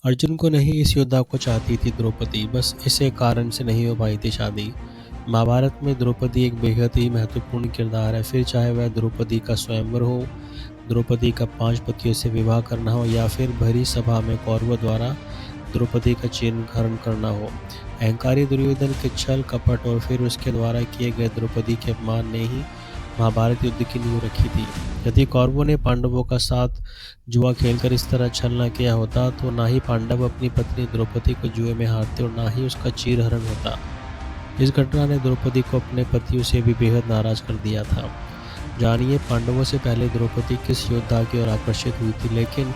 अर्जुन को नहीं, इस योद्धा को चाहती थी द्रौपदी, बस इसे कारण से नहीं हो पाई थी शादी। महाभारत में द्रौपदी एक बेहद ही महत्वपूर्ण किरदार है, फिर चाहे वह द्रौपदी का स्वयंवर हो, द्रौपदी का 5 पतियों से विवाह करना हो या फिर भरी सभा में कौरवों द्वारा द्रौपदी का चीरहरण करना हो। अहंकारी दुर्योधन के छल कपट और फिर उसके द्वारा किए गए द्रौपदी के अपमान ने ही महाभारत युद्ध की नींव रखी थी। यदि कौरवों ने पांडवों का साथ जुआ खेलकर इस तरह छल न किया होता तो ना ही पांडव अपनी पत्नी द्रौपदी को जुए में हारते और ना ही उसका चीरहरण होता। इस घटना ने द्रौपदी को अपने पतियों से भी बेहद नाराज कर दिया था। जानिए पांडवों से पहले द्रौपदी किस योद्धा की ओर आकर्षित हुई थी, लेकिन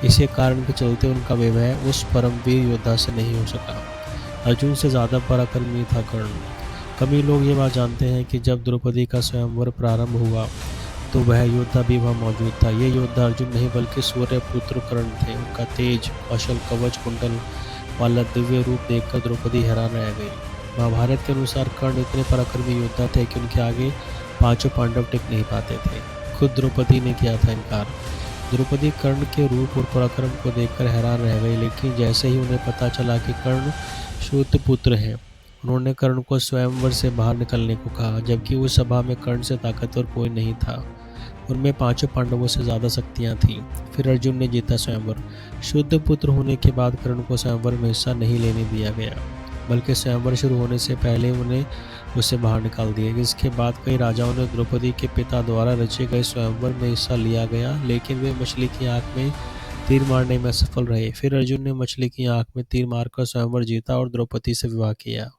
इसी कारण के चलते उनका विवाह उस परमवीर योद्धा से नहीं हो सका। अर्जुन से ज़्यादा पराक्रमी था कर्ण। कम ही लोग ये बात जानते हैं कि जब द्रौपदी का स्वयंवर प्रारंभ हुआ तो वह योद्धा भी वहाँ मौजूद था। ये योद्धा अर्जुन नहीं बल्कि सूर्यपुत्र कर्ण थे। उनका तेज, कौशल, कवच कुंडल वाला दिव्य रूप देखकर द्रौपदी हैरान रह गई। महाभारत के अनुसार कर्ण इतने पराक्रमी योद्धा थे कि उनके आगे पांचों पांडव टिक नहीं पाते थे। खुद द्रौपदी ने किया था इनकार। द्रौपदी कर्ण के रूप और पराक्रम को देखकर हैरान रह गई, लेकिन जैसे ही उन्हें पता चला कि कर्ण शूद्रपुत्र हैं, उन्होंने कर्ण को स्वयंवर से बाहर निकलने को कहा, जबकि उस सभा में कर्ण से ताकतवर कोई नहीं था। उनमें पांचों पांडवों से ज़्यादा शक्तियाँ थीं। फिर अर्जुन ने जीता स्वयंवर। शुद्ध पुत्र होने के बाद कर्ण को स्वयंवर में हिस्सा नहीं लेने दिया गया, बल्कि स्वयंवर शुरू होने से पहले उन्हें उससे बाहर निकाल दिया गया। इसके बाद कई राजाओं ने द्रौपदी के पिता द्वारा रचे गए स्वयंवर में हिस्सा लिया गया, लेकिन वे मछली की आँख में तीर मारने में असफल रहे। फिर अर्जुन ने मछली की आँख में तीर मारकर स्वयंवर जीता और द्रौपदी से विवाह किया।